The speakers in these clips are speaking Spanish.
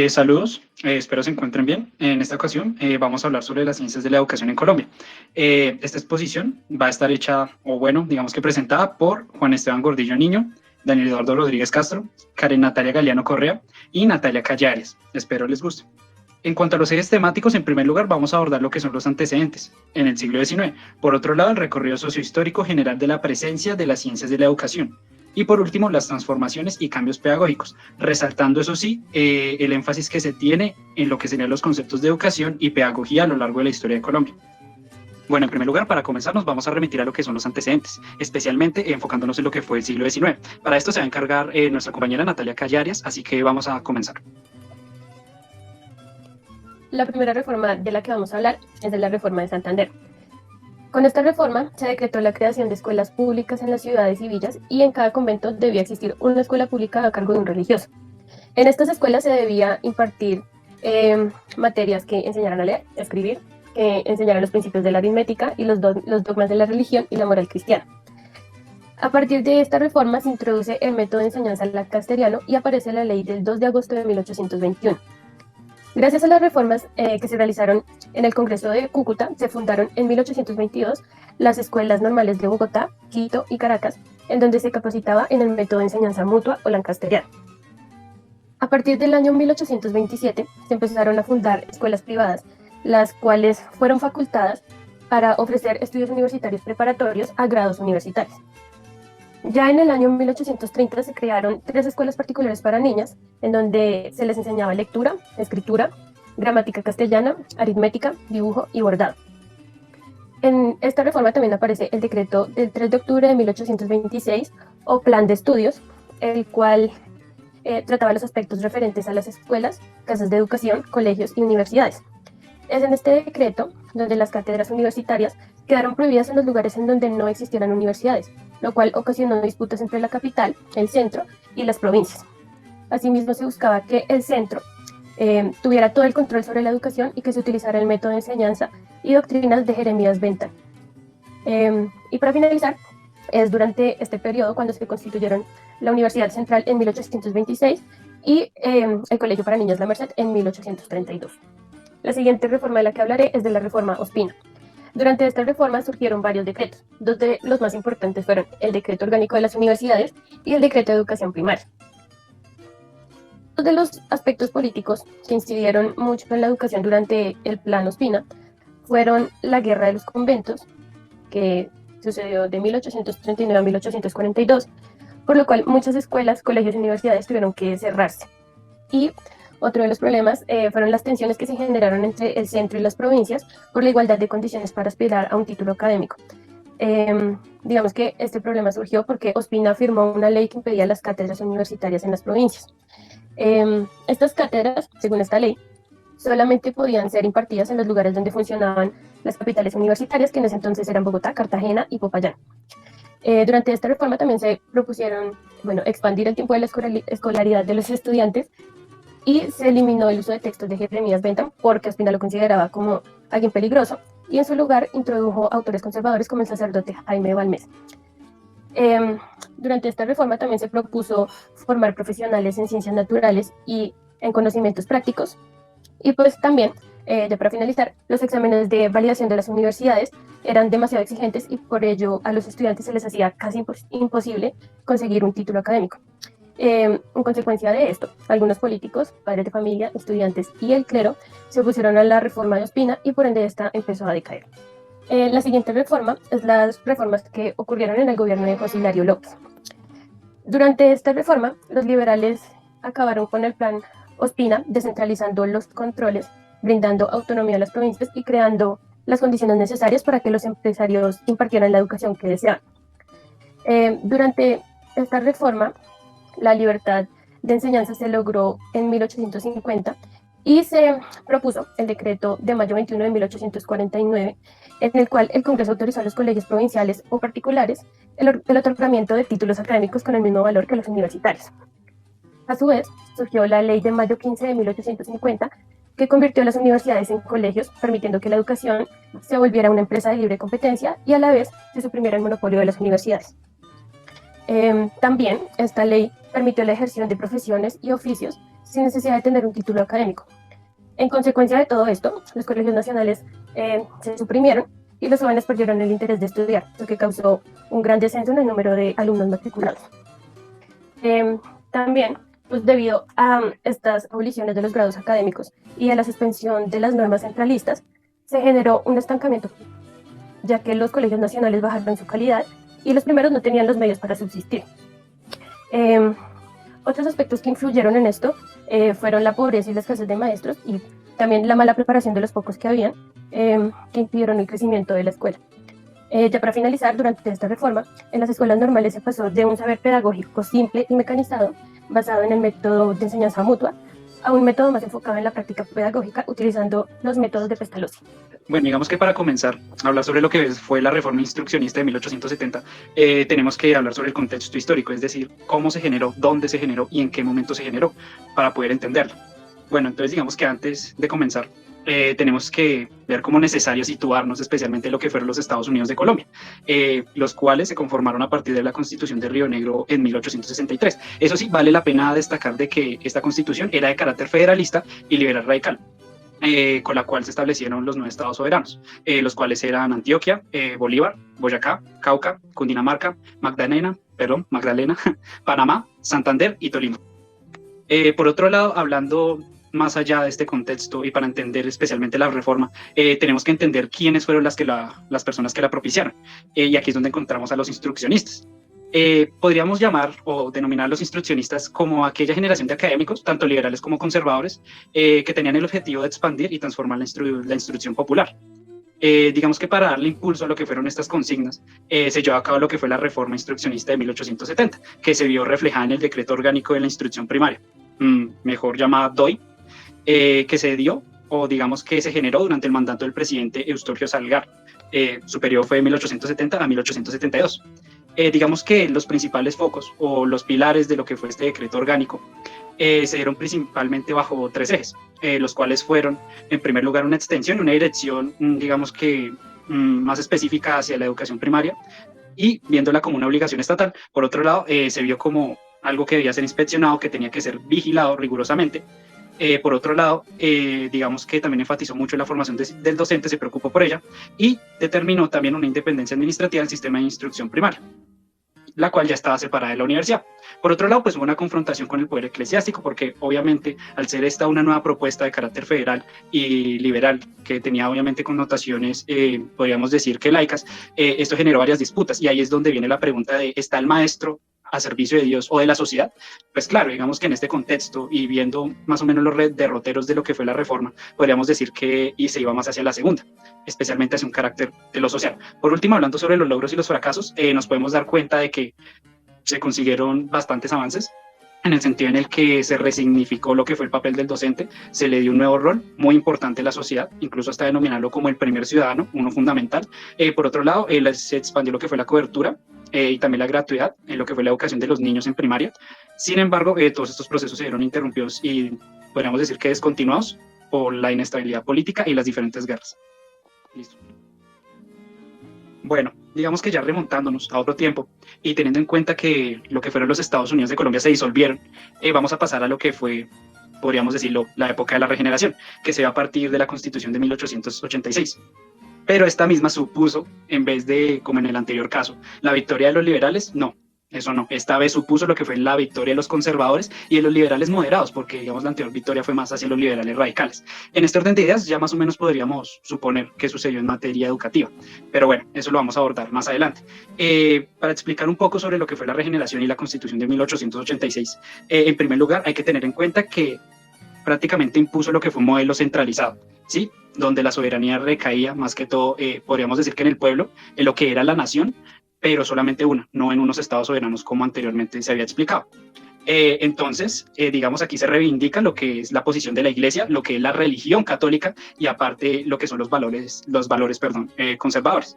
Saludos, espero se encuentren bien. En esta ocasión vamos a hablar sobre las ciencias de la educación en Colombia. Esta exposición va a estar hecha, o bueno, digamos que presentada por Juan Esteban Gordillo Niño, Daniel Eduardo Rodríguez Castro, Karen Natalia Galeano Correa y Natalia Callares. Espero les guste. En cuanto a los ejes temáticos, en primer lugar vamos a abordar lo que son los antecedentes en el siglo XIX. Por otro lado, el recorrido sociohistórico general de la presencia de las ciencias de la educación. Y por último, las transformaciones y cambios pedagógicos, resaltando, eso sí, el énfasis que se tiene en lo que serían los conceptos de educación y pedagogía a lo largo de la historia de Colombia. Bueno, en primer lugar, para comenzar, nos vamos a remitir a lo que son los antecedentes, especialmente enfocándonos en lo que fue el siglo XIX. Para esto se va a encargar nuestra compañera Natalia Callares, así que vamos a comenzar. La primera reforma de la que vamos a hablar es de la reforma de Santander. Con esta reforma se decretó la creación de escuelas públicas en las ciudades y villas, y en cada convento debía existir una escuela pública a cargo de un religioso. En estas escuelas se debía impartir materias que enseñaran a leer, a escribir, que enseñaran los principios de la aritmética y los dogmas de la religión y la moral cristiana. A partir de esta reforma se introduce el método de enseñanza lancasteriano y aparece la ley del 2 de agosto de 1821. Gracias a las reformas que se realizaron en el Congreso de Cúcuta, se fundaron en 1822 las escuelas normales de Bogotá, Quito y Caracas, en donde se capacitaba en el método de enseñanza mutua o lancasteriano. A partir del año 1827 se empezaron a fundar escuelas privadas, las cuales fueron facultadas para ofrecer estudios universitarios preparatorios a grados universitarios. Ya en el año 1830 se crearon 3 escuelas particulares para niñas, en donde se les enseñaba lectura, escritura, gramática castellana, aritmética, dibujo y bordado. En esta reforma también aparece el decreto del 3 de octubre de 1826, o Plan de Estudios, el cual trataba los aspectos referentes a las escuelas, casas de educación, colegios y universidades. Es en este decreto donde las cátedras universitarias quedaron prohibidas en los lugares en donde no existieran universidades, lo cual ocasionó disputas entre la capital, el centro y las provincias. Asimismo, se buscaba que el centro tuviera todo el control sobre la educación y que se utilizara el método de enseñanza y doctrinas de Jeremías Bentham. Y para finalizar, es durante este periodo cuando se constituyeron la Universidad Central en 1826 y el Colegio para Niñas La Merced en 1832. La siguiente reforma de la que hablaré es de la reforma Ospina. Durante esta reforma surgieron varios decretos. 2 de los más importantes fueron el Decreto Orgánico de las Universidades y el Decreto de Educación Primaria. Uno de los aspectos políticos que incidieron mucho en la educación durante el Plan Ospina fueron la Guerra de los Conventos, que sucedió de 1839 a 1842, por lo cual muchas escuelas, colegios y universidades tuvieron que cerrarse. Y otro de los problemas fueron las tensiones que se generaron entre el centro y las provincias por la igualdad de condiciones para aspirar a un título académico. Digamos que este problema surgió porque Ospina firmó una ley que impedía las cátedras universitarias en las provincias. Estas cátedras, según esta ley, solamente podían ser impartidas en los lugares donde funcionaban las capitales universitarias, que en ese entonces eran Bogotá, Cartagena y Popayán. Durante esta reforma también se propusieron expandir el tiempo de la escolaridad de los estudiantes, y se eliminó el uso de textos de Jeremías Bentham porque Ospina lo consideraba como alguien peligroso, y en su lugar introdujo autores conservadores como el sacerdote Jaime Balmes. Durante esta reforma también se propuso formar profesionales en ciencias naturales y en conocimientos prácticos, y pues también, ya para finalizar, los exámenes de validación de las universidades eran demasiado exigentes y por ello a los estudiantes se les hacía casi imposible conseguir un título académico. En consecuencia de esto, algunos políticos, padres de familia, estudiantes y el clero se opusieron a la reforma de Ospina y por ende esta empezó a decaer. La siguiente reforma es las reformas que ocurrieron en el gobierno de José Hilario López. Durante esta reforma, los liberales acabaron con el plan Ospina, descentralizando los controles, brindando autonomía a las provincias y creando las condiciones necesarias para que los empresarios impartieran la educación que deseaban. Durante esta reforma, la libertad de enseñanza se logró en 1850 y se propuso el decreto de mayo 21 de 1849, en el cual el Congreso autorizó a los colegios provinciales o particulares el otorgamiento de títulos académicos con el mismo valor que los universitarios. A su vez, surgió la ley de mayo 15 de 1850, que convirtió a las universidades en colegios, permitiendo que la educación se volviera una empresa de libre competencia y a la vez se suprimiera el monopolio de las universidades. También esta ley permitió la ejerción de profesiones y oficios sin necesidad de tener un título académico. En consecuencia de todo esto, los colegios nacionales se suprimieron y los jóvenes perdieron el interés de estudiar, lo que causó un gran descenso en el número de alumnos matriculados. También, pues debido a estas aboliciones de los grados académicos y a la suspensión de las normas centralistas, se generó un estancamiento, ya que los colegios nacionales bajaron su calidad y los primeros no tenían los medios para subsistir. Otros aspectos que influyeron en esto fueron la pobreza y la escasez de maestros y también la mala preparación de los pocos que habían, que impidieron el crecimiento de la escuela. Ya para finalizar, durante esta reforma, en las escuelas normales se pasó de un saber pedagógico simple y mecanizado, basado en el método de enseñanza mutua, a un método más enfocado en la práctica pedagógica, utilizando los métodos de Pestalozzi. Bueno, digamos que para comenzar a hablar sobre lo que fue la reforma instruccionista de 1870, tenemos que hablar sobre el contexto histórico, es decir, cómo se generó, dónde se generó y en qué momento se generó, para poder entenderlo. Bueno, entonces digamos que antes de comenzar, tenemos que ver como necesario situarnos especialmente en lo que fueron los Estados Unidos de Colombia, los cuales se conformaron a partir de la Constitución de Río Negro en 1863. Eso sí, vale la pena destacar de que esta Constitución era de carácter federalista y liberal radical, con la cual se establecieron los 9 estados soberanos, los cuales eran Antioquia, Bolívar, Boyacá, Cauca, Cundinamarca, Magdalena, Panamá, Santander y Tolima. Por otro lado, hablando más allá de este contexto y para entender especialmente la reforma, tenemos que entender quiénes fueron las personas que la propiciaron. Y aquí es donde encontramos a los instruccionistas. Podríamos llamar o denominar a los instruccionistas como aquella generación de académicos, tanto liberales como conservadores, que tenían el objetivo de expandir y transformar la instrucción popular. Digamos que para darle impulso a lo que fueron estas consignas, se llevó a cabo lo que fue la reforma instruccionista de 1870, que se vio reflejada en el decreto orgánico de la instrucción primaria, mejor llamada DOI, que se dio, o digamos que se generó durante el mandato del presidente Eustorgio Salgar. Su periodo fue de 1870 a 1872. Digamos que los principales focos o los pilares de lo que fue este decreto orgánico se dieron principalmente bajo 3 ejes, los cuales fueron, en primer lugar, una extensión y una dirección, digamos que más específica hacia la educación primaria y viéndola como una obligación estatal. Por otro lado, se vio como algo que debía ser inspeccionado, que tenía que ser vigilado rigurosamente. Por otro lado, digamos que también enfatizó mucho la formación del docente, se preocupó por ella y determinó también una independencia administrativa del sistema de instrucción primaria, la cual ya estaba separada de la universidad. Por otro lado, pues hubo una confrontación con el poder eclesiástico, porque obviamente al ser esta una nueva propuesta de carácter federal y liberal, que tenía obviamente connotaciones, podríamos decir que laicas, esto generó varias disputas y ahí es donde viene la pregunta de ¿está el maestro a servicio de Dios o de la sociedad? Pues claro, digamos que en este contexto y viendo más o menos los derroteros de lo que fue la reforma, podríamos decir que se iba más hacia la segunda, especialmente hacia un carácter de lo social. Por último, hablando sobre los logros y los fracasos, nos podemos dar cuenta de que se consiguieron bastantes avances en el sentido en el que se resignificó lo que fue el papel del docente, se le dio un nuevo rol muy importante en la sociedad, incluso hasta denominarlo como el primer ciudadano, uno fundamental. Por otro lado, se expandió lo que fue la cobertura y también la gratuidad en lo que fue la educación de los niños en primaria. Sin embargo, todos estos procesos se vieron interrumpidos y podríamos decir que descontinuados por la inestabilidad política y las diferentes guerras. Listo. Bueno, digamos que ya remontándonos a otro tiempo y teniendo en cuenta que lo que fueron los Estados Unidos de Colombia se disolvieron, vamos a pasar a lo que fue, podríamos decirlo, la época de la regeneración, que se va a partir de la Constitución de 1886. Pero esta misma supuso, en vez de, como en el anterior caso, la victoria de los liberales, no, eso no. Esta vez supuso lo que fue la victoria de los conservadores y de los liberales moderados, porque digamos la anterior victoria fue más hacia los liberales radicales. En este orden de ideas ya más o menos podríamos suponer qué sucedió en materia educativa, pero bueno, eso lo vamos a abordar más adelante. Para explicar un poco sobre lo que fue la regeneración y la Constitución de 1886, en primer lugar hay que tener en cuenta que prácticamente impuso lo que fue un modelo centralizado, ¿sí? Donde la soberanía recaía más que todo, podríamos decir que en el pueblo, en lo que era la nación, pero solamente una, no en unos estados soberanos como anteriormente se había explicado. Entonces, digamos, aquí se reivindica lo que es la posición de la Iglesia, lo que es la religión católica y aparte lo que son los valores conservadores.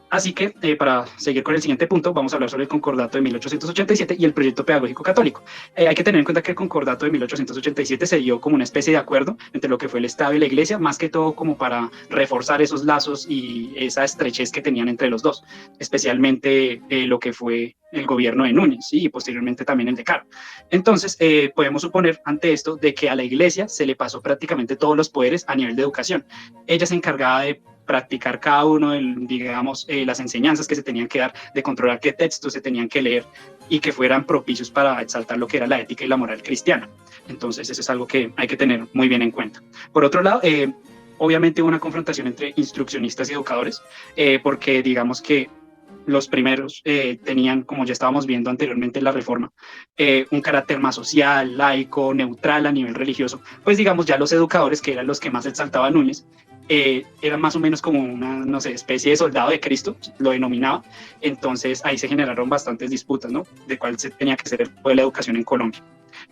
Así que, para seguir con el siguiente punto, vamos a hablar sobre el Concordato de 1887 y el Proyecto Pedagógico Católico. Hay que tener en cuenta que el Concordato de 1887 se dio como una especie de acuerdo entre lo que fue el Estado y la Iglesia, más que todo como para reforzar esos lazos y esa estrechez que tenían entre los dos, especialmente lo que fue el gobierno de Núñez, ¿sí? Y posteriormente también el de Caro. Entonces, podemos suponer ante esto de que a la Iglesia se le pasó prácticamente todos los poderes a nivel de educación. Ella se encargaba de practicar cada uno de, digamos, las enseñanzas que se tenían que dar, de controlar qué textos se tenían que leer y que fueran propicios para exaltar lo que era la ética y la moral cristiana. Entonces, eso es algo que hay que tener muy bien en cuenta. Por otro lado, obviamente hubo una confrontación entre instruccionistas y educadores, porque digamos que los primeros tenían, como ya estábamos viendo anteriormente en la reforma, un carácter más social, laico, neutral a nivel religioso. Pues digamos ya los educadores, que eran los que más exaltaban Núñez, eran más o menos como una, no sé, especie de soldado de Cristo, lo denominaba. Entonces ahí se generaron bastantes disputas, ¿no? De cuál se tenía que ser el de la educación en Colombia.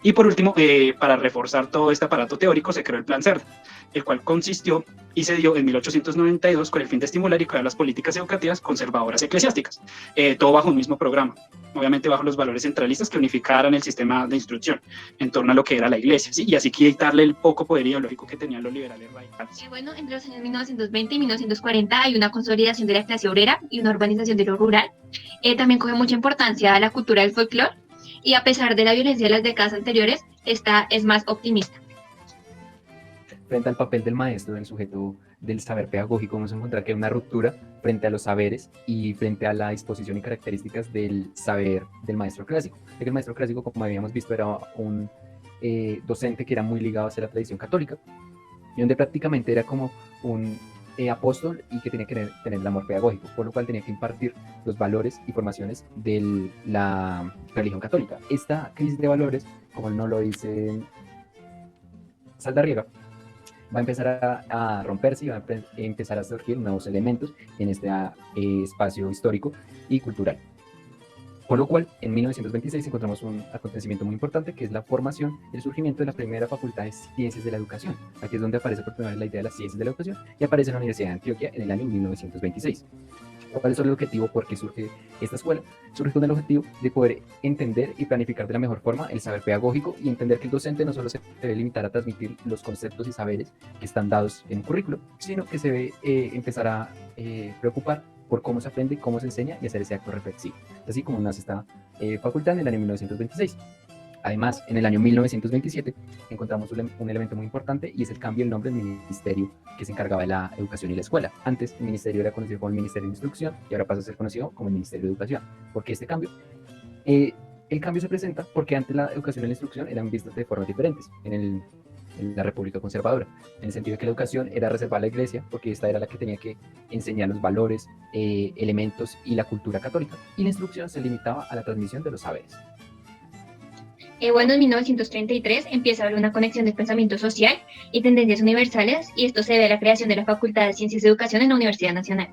Y por último, para reforzar todo este aparato teórico, se creó el Plan CERDA, el cual consistió y se dio en 1892 con el fin de estimular y crear las políticas educativas conservadoras eclesiásticas, todo bajo un mismo programa, obviamente bajo los valores centralistas que unificaran el sistema de instrucción en torno a lo que era la iglesia, ¿sí? Y así quitarle el poco poder ideológico que tenían los liberales radicales. Bueno, entre los años 1920 y 1940 hay una consolidación de la clase obrera y una urbanización de lo rural. También coge mucha importancia la cultura del folclore y a pesar de la violencia de las décadas anteriores, esta es más optimista. Frente al papel del maestro, del sujeto del saber pedagógico, vamos a encontrar que hay una ruptura frente a los saberes y frente a la disposición y características del saber del maestro clásico. El maestro clásico, como habíamos visto, era un docente que era muy ligado hacia la tradición católica y donde prácticamente era como un apóstol y que tenía que tener el amor pedagógico, por lo cual tenía que impartir los valores y formaciones de la religión católica. Esta crisis de valores, como no lo dice Saldarriaga, va a empezar a romperse y va a empezar a surgir nuevos elementos en este espacio histórico y cultural. Por lo cual, en 1926 encontramos un acontecimiento muy importante, que es la formación y el surgimiento de la primera Facultad de Ciencias de la Educación. Aquí es donde aparece por primera vez la idea de las ciencias de la educación y aparece en la Universidad de Antioquia en el año 1926. ¿Cuál es el objetivo? ¿Por qué surge esta escuela? Surge con el objetivo de poder entender y planificar de la mejor forma el saber pedagógico y entender que el docente no solo se debe limitar a transmitir los conceptos y saberes que están dados en un currículo, sino que se debe empezar a preocupar por cómo se aprende, cómo se enseña y hacer ese acto reflexivo. Así como nace esta facultad en el año 1926. Además, en el año 1927 encontramos un elemento muy importante y es el cambio del nombre del ministerio que se encargaba de la educación y la escuela. Antes el ministerio era conocido como el Ministerio de Instrucción y ahora pasa a ser conocido como el Ministerio de Educación. ¿Por qué este cambio? El cambio se presenta porque antes la educación y la instrucción eran vistas de formas diferentes en la República Conservadora, en el sentido de que la educación era reservada a la iglesia, porque esta era la que tenía que enseñar los valores, elementos y la cultura católica, y la instrucción se limitaba a la transmisión de los saberes. Bueno, en 1933 empieza a haber una conexión del pensamiento social y tendencias universales, y esto se debe a la creación de la Facultad de Ciencias de Educación en la Universidad Nacional.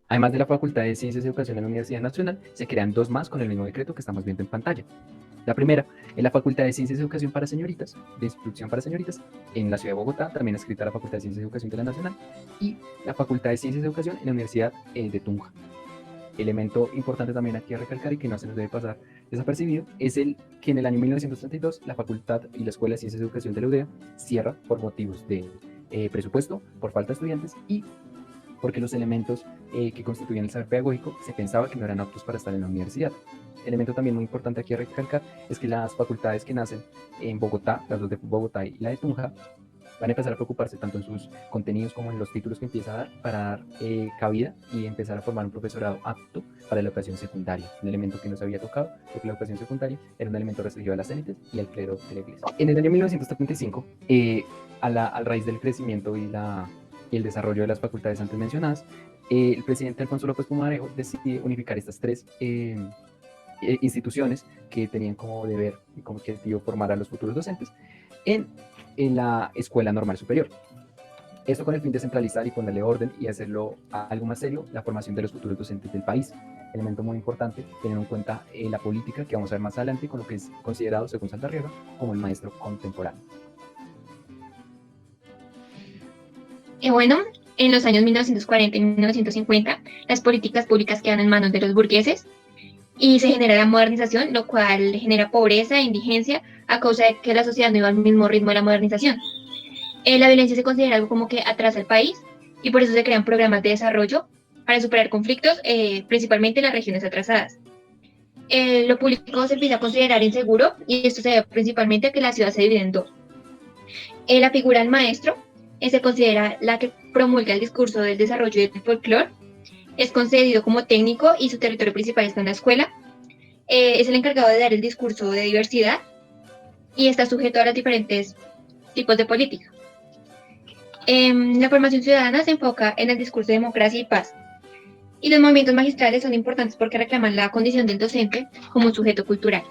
Además de la Facultad de Ciencias de Educación en la Universidad Nacional, se crean dos más con el mismo decreto que estamos viendo en pantalla. La primera es la Facultad de Ciencias de Educación para Señoritas, de Instrucción para Señoritas, en la ciudad de Bogotá, también escrita la Facultad de Ciencias de Educación de la Nacional, y la Facultad de Ciencias de Educación en la Universidad de Tunja. Elemento importante también aquí a recalcar y que no se nos debe pasar desapercibido es el que en el año 1932 la Facultad y la Escuela de Ciencias de Educación de la UDEA cierra por motivos de presupuesto, por falta de estudiantes y porque los elementos que constituían el saber pedagógico se pensaba que no eran aptos para estar en la universidad. Elemento también muy importante aquí a recalcar es que las facultades que nacen en Bogotá, las dos de Bogotá y la de Tunja, van a empezar a preocuparse tanto en sus contenidos como en los títulos que empieza a dar para dar cabida y empezar a formar un profesorado apto para la educación secundaria, un elemento que no se había tocado porque la educación secundaria era un elemento restringido a las élites y al clero de la iglesia. En el año 1975, a raíz del crecimiento y el desarrollo de las facultades antes mencionadas, el presidente Alfonso López Pumarejo decide unificar estas tres instituciones que tenían como deber y como objetivo formar a los futuros docentes en la Escuela Normal Superior. Esto con el fin de centralizar y ponerle orden y hacerlo algo más serio, la formación de los futuros docentes del país. Elemento muy importante, tener en cuenta la política que vamos a ver más adelante con lo que es considerado, según Saldarriaga, como el maestro contemporáneo. Bueno, en los años 1940 y 1950, las políticas públicas quedan en manos de los burgueses y se genera la modernización, lo cual genera pobreza e indigencia a causa de que la sociedad no iba al mismo ritmo de la modernización. La violencia se considera algo como que atrasa al país y por eso se crean programas de desarrollo para superar conflictos, principalmente en las regiones atrasadas. Lo público se empieza a considerar inseguro y esto se debe principalmente a que la ciudad se divide en dos. La figura del maestro se considera la que promulga el discurso del desarrollo del folclore, es concedido como técnico y su territorio principal está en la escuela. Es el encargado de dar el discurso de diversidad y está sujeto a los diferentes tipos de política. La formación ciudadana se enfoca en el discurso de democracia y paz. Y los movimientos magistrales son importantes porque reclaman la condición del docente como un sujeto cultural.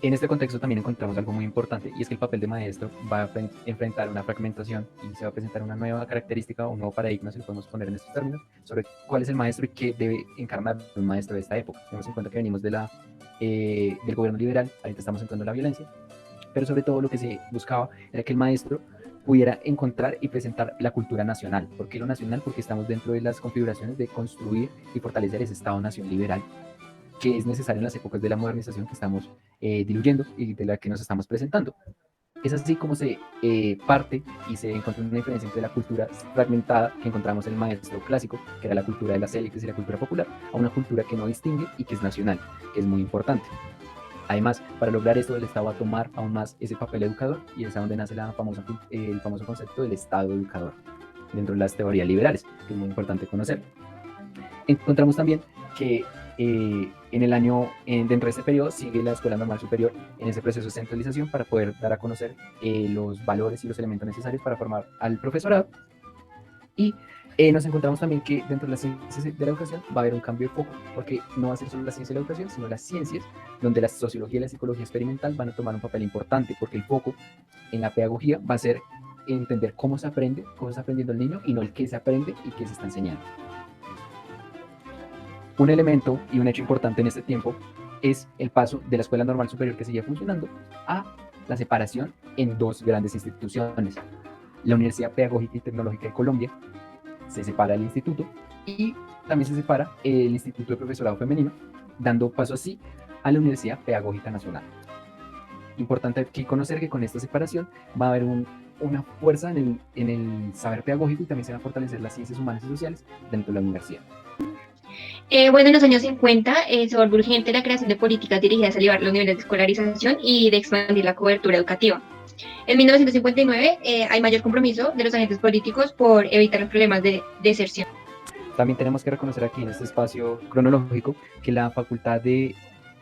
En este contexto también encontramos algo muy importante y es que el papel de maestro va a enfrentar una fragmentación y se va a presentar una nueva característica o un nuevo paradigma, si lo podemos poner en estos términos, sobre cuál es el maestro y qué debe encarnar un maestro de esta época. Tenemos en cuenta que venimos de del gobierno liberal, ahorita estamos entrando en la violencia, pero sobre todo lo que se buscaba era que el maestro pudiera encontrar y presentar la cultura nacional. ¿Por qué lo nacional? Porque estamos dentro de las configuraciones de construir y fortalecer ese Estado-nación liberal que es necesario en las épocas de la modernización que estamos diluyendo y de la que nos estamos presentando. Es así como se parte y se encuentra una diferencia entre la cultura fragmentada que encontramos en el maestro clásico, que era la cultura de las élites y la cultura popular, a una cultura que no distingue y que es nacional, que es muy importante. Además, para lograr esto, el Estado va a tomar aún más ese papel educador y es a donde nace el famoso concepto del Estado educador dentro de las teorías liberales, que es muy importante conocer. Encontramos también que dentro de este periodo sigue la Escuela Normal Superior en ese proceso de centralización para poder dar a conocer los valores y los elementos necesarios para formar al profesorado. Y nos encontramos también que dentro de las ciencias de la educación va a haber un cambio de foco, porque no va a ser solo la ciencia de la educación, sino las ciencias, donde la sociología y la psicología experimental van a tomar un papel importante, porque el foco en la pedagogía va a ser entender cómo se aprende, cómo está aprendiendo el niño, y no el qué se aprende y qué se está enseñando. Un elemento y un hecho importante en este tiempo es el paso de la Escuela Normal Superior que seguía funcionando a la separación en dos grandes instituciones. La Universidad Pedagógica y Tecnológica de Colombia se separa del instituto y también se separa el Instituto de Profesorado Femenino, dando paso así a la Universidad Pedagógica Nacional. Importante aquí conocer que con esta separación va a haber una fuerza en el saber pedagógico y también se van a fortalecer las ciencias humanas y sociales dentro de la universidad. Bueno, en los años 50 se volvió urgente la creación de políticas dirigidas a elevar los niveles de escolarización y de expandir la cobertura educativa. En 1959 hay mayor compromiso de los agentes políticos por evitar los problemas de deserción. También tenemos que reconocer aquí en este espacio cronológico que la Facultad de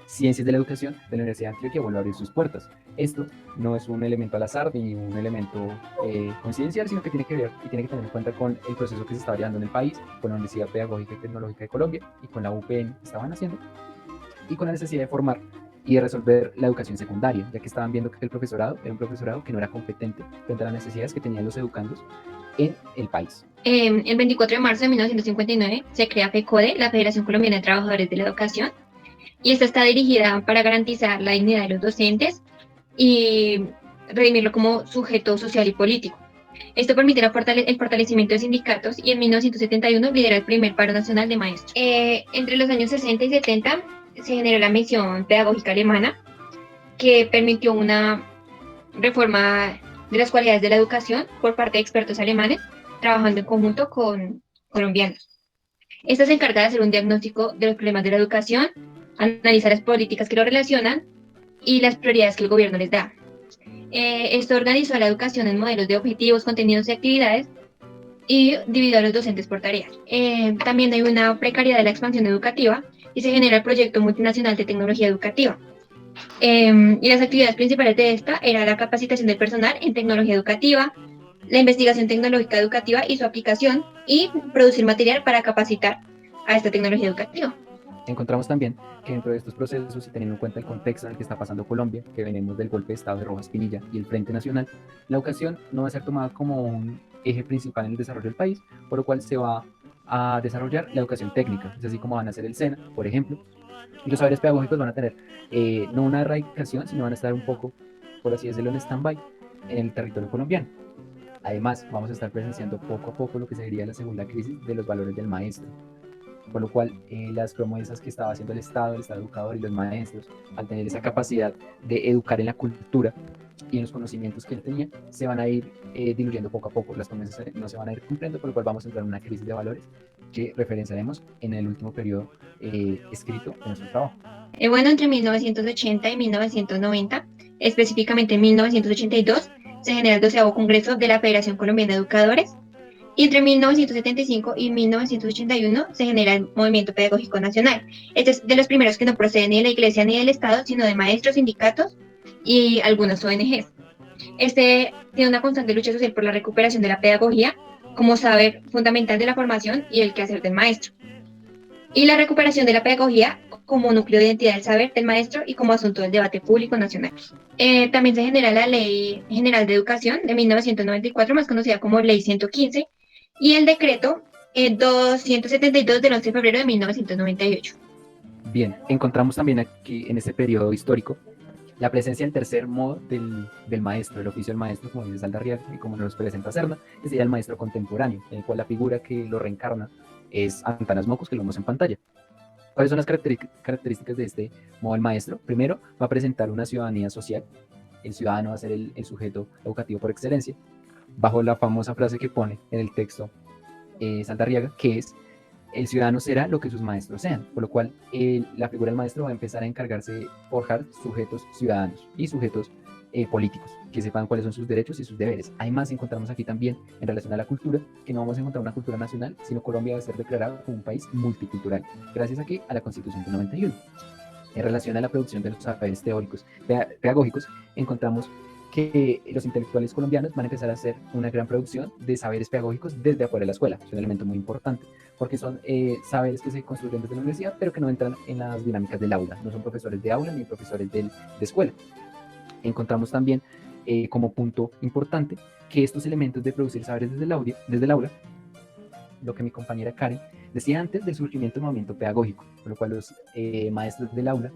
Ciencias de la Educación de la Universidad de Antioquia vuelve a abrir sus puertas. Esto no es un elemento al azar ni un elemento coincidencial, sino que tiene que ver y tiene que tener en cuenta con el proceso que se estaba llevando en el país, con la Universidad Pedagógica y Tecnológica de Colombia y con la UPN que estaban haciendo, y con la necesidad de formar y de resolver la educación secundaria, ya que estaban viendo que el profesorado era un profesorado que no era competente frente a las necesidades que tenían los educandos en el país. El 24 de marzo de 1959 se crea FECODE, la Federación Colombiana de Trabajadores de la Educación, y esta está dirigida para garantizar la dignidad de los docentes y redimirlo como sujeto social y político. Esto permitirá el fortalecimiento de sindicatos y en 1971 lidera el primer paro nacional de maestros. Entre los años 60 y 70 se generó la misión pedagógica alemana, que permitió una reforma de las cualidades de la educación por parte de expertos alemanes, trabajando en conjunto con colombianos. Esta se encarga de hacer un diagnóstico de los problemas de la educación, analiza las políticas que lo relacionan y las prioridades que el gobierno les da. Esto organizó la educación en modelos de objetivos, contenidos y actividades y dividió a los docentes por tareas. También hay una precariedad de la expansión educativa y se genera el proyecto multinacional de tecnología educativa. Y las actividades principales de esta era la capacitación del personal en tecnología educativa, la investigación tecnológica educativa y su aplicación, y producir material para capacitar a esta tecnología educativa. Encontramos también que dentro de estos procesos y teniendo en cuenta el contexto en el que está pasando Colombia, que venimos del golpe de Estado de Rojas Pinilla y el Frente Nacional, la educación no va a ser tomada como un eje principal en el desarrollo del país, por lo cual se va a desarrollar la educación técnica, es así como van a ser el SENA, por ejemplo, y los saberes pedagógicos van a tener no una erradicación, sino van a estar un poco, por así decirlo, en stand-by en el territorio colombiano. Además, vamos a estar presenciando poco a poco lo que sería la segunda crisis de los valores del maestro, por lo cual las promesas que estaba haciendo el Estado educador y los maestros, al tener esa capacidad de educar en la cultura y en los conocimientos que él tenía, se van a ir diluyendo poco a poco. Las promesas no se van a ir cumpliendo, por lo cual vamos a entrar en una crisis de valores que referenciaremos en el último periodo escrito de nuestro trabajo. Bueno, entre 1980 y 1990, específicamente en 1982, se genera el 12º Congreso de la Federación Colombiana de Educadores, y entre 1975 y 1981 se genera el Movimiento Pedagógico Nacional. Este es de los primeros que no procede ni de la Iglesia ni del Estado, sino de maestros, sindicatos y algunos ONGs. Este tiene una constante lucha social por la recuperación de la pedagogía como saber fundamental de la formación y el quehacer del maestro, y la recuperación de la pedagogía como núcleo de identidad del saber del maestro y como asunto del debate público nacional. También se genera la Ley General de Educación de 1994, más conocida como Ley 115, y el decreto 272 del 11 de febrero de 1998. Bien, encontramos también aquí en este periodo histórico la presencia del tercer modo del maestro, el oficio del maestro, como dice Saldarriaga y como nos presenta Serna, que sería el maestro contemporáneo, en el cual la figura que lo reencarna es Antanas Mocos, que lo vemos en pantalla. ¿Cuáles son las características de este modo del maestro? Primero, va a presentar una ciudadanía social. El ciudadano va a ser el sujeto educativo por excelencia, bajo la famosa frase que pone en el texto Saldarriaga, que es: el ciudadano será lo que sus maestros sean, por lo cual la figura del maestro va a empezar a encargarse de forjar sujetos ciudadanos y sujetos políticos, que sepan cuáles son sus derechos y sus deberes. Además, encontramos aquí también, en relación a la cultura, que no vamos a encontrar una cultura nacional, sino Colombia va a ser declarada como un país multicultural, gracias a que a la Constitución del 91. En relación a la producción de los saberes teóricos pedagógicos, encontramos que los intelectuales colombianos van a empezar a hacer una gran producción de saberes pedagógicos desde afuera de la escuela. Es un elemento muy importante, porque son saberes que se construyen desde la universidad, pero que no entran en las dinámicas del aula. No son profesores de aula ni profesores de escuela. Encontramos también como punto importante que estos elementos de producir saberes desde el aula, lo que mi compañera Karen decía antes del surgimiento del movimiento pedagógico, por lo cual los maestros del aula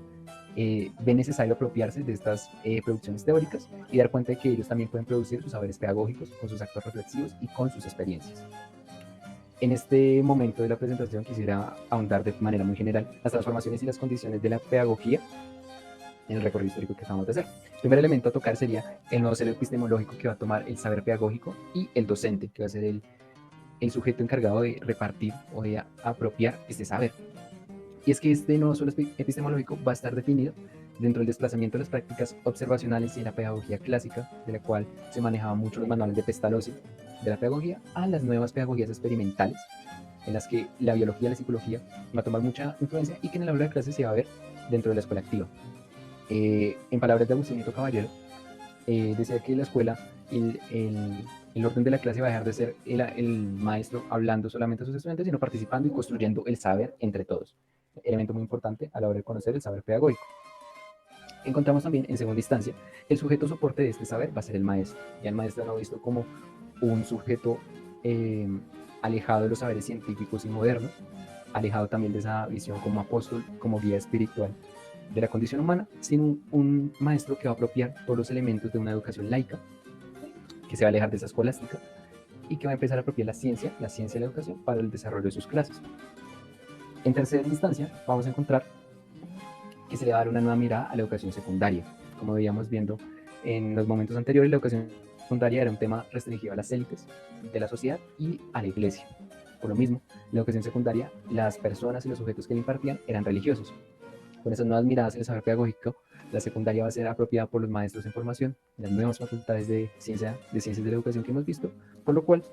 ven necesario apropiarse de estas producciones teóricas y dar cuenta de que ellos también pueden producir sus saberes pedagógicos con sus actos reflexivos y con sus experiencias. En este momento de la presentación quisiera ahondar de manera muy general las transformaciones y las condiciones de la pedagogía en el recorrido histórico que acabamos de hacer. El primer elemento a tocar sería el nuevo ser epistemológico que va a tomar el saber pedagógico y el docente, que va a ser el sujeto encargado de repartir o de apropiar este saber. Y es que este nuevo suelo epistemológico va a estar definido dentro del desplazamiento de las prácticas observacionales y la pedagogía clásica, de la cual se manejaban mucho los manuales de Pestalozzi de la pedagogía, a las nuevas pedagogías experimentales, en las que la biología y la psicología va a tomar mucha influencia y que en el aula de clase se va a ver dentro de la escuela activa. En palabras de Agustín Nieto Caballero, decía que la escuela, el orden de la clase va a dejar de ser el maestro hablando solamente a sus estudiantes, sino participando y construyendo el saber entre todos. Elemento muy importante a la hora de conocer el saber pedagógico. Encontramos también, en segunda instancia, el sujeto soporte de este saber va a ser el maestro. Ya el maestro no visto como un sujeto alejado de los saberes científicos y modernos, alejado también de esa visión como apóstol, como guía espiritual de la condición humana, sino un maestro que va a apropiar todos los elementos de una educación laica, que se va a alejar de esa escolástica y que va a empezar a apropiar la ciencia de la educación para el desarrollo de sus clases. En tercera instancia, vamos a encontrar que se le va a dar una nueva mirada a la educación secundaria. Como veíamos viendo en los momentos anteriores, la educación secundaria era un tema restringido a las élites de la sociedad y a la iglesia. Por lo mismo, la educación secundaria, las personas y los sujetos que la impartían eran religiosos. Con esas nuevas miradas en el saber pedagógico, la secundaria va a ser apropiada por los maestros en formación, las nuevas facultades de ciencias de la educación que hemos visto, por lo cual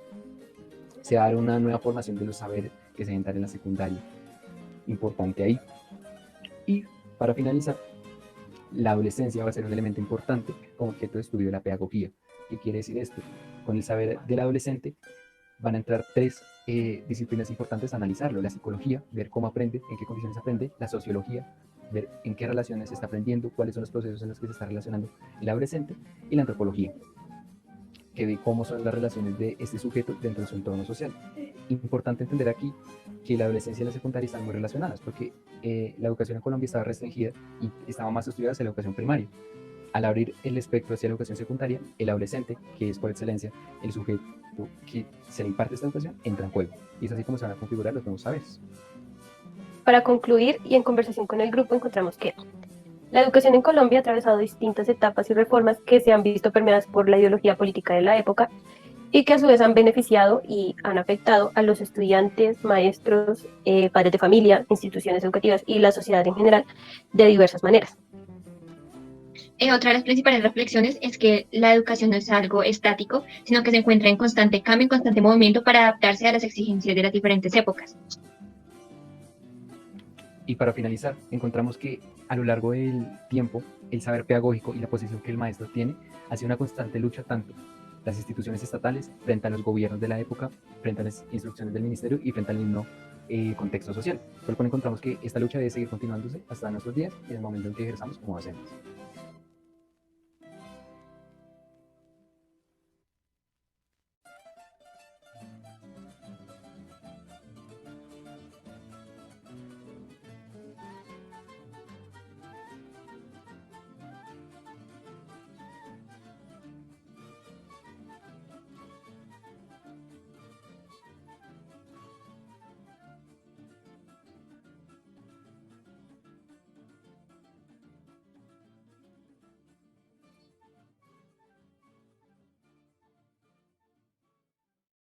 se va a dar una nueva formación de los saberes que se entran en la secundaria. Importante ahí. Y para finalizar, la adolescencia va a ser un elemento importante como objeto de estudio de la pedagogía. ¿Qué quiere decir esto? Con el saber del adolescente van a entrar tres disciplinas importantes a analizarlo: la psicología, ver cómo aprende, en qué condiciones aprende; la sociología, ver en qué relaciones se está aprendiendo, cuáles son los procesos en los que se está relacionando el adolescente; y la antropología, que ve cómo son las relaciones de este sujeto dentro de su entorno social. Importante entender aquí que la adolescencia y la secundaria están muy relacionadas, porque la educación en Colombia estaba restringida y estaba más estudiada hacia la educación primaria. Al abrir el espectro hacia la educación secundaria, el adolescente, que es por excelencia el sujeto que se le imparte esta educación, entra en juego. Y es así como se van a configurar los nuevos saberes. Para concluir, y en conversación con el grupo, encontramos que la educación en Colombia ha atravesado distintas etapas y reformas que se han visto permeadas por la ideología política de la época y que a su vez han beneficiado y han afectado a los estudiantes, maestros, padres de familia, instituciones educativas y la sociedad en general de diversas maneras. Otra de las principales reflexiones es que la educación no es algo estático, sino que se encuentra en constante cambio, en constante movimiento para adaptarse a las exigencias de las diferentes épocas. Y para finalizar, encontramos que a lo largo del tiempo, el saber pedagógico y la posición que el maestro tiene ha sido una constante lucha tanto las instituciones estatales frente a los gobiernos de la época, frente a las instrucciones del ministerio y frente al mismo contexto social. Por lo cual encontramos que esta lucha debe seguir continuándose hasta nuestros días y en el momento en que ejerzamos como docentes.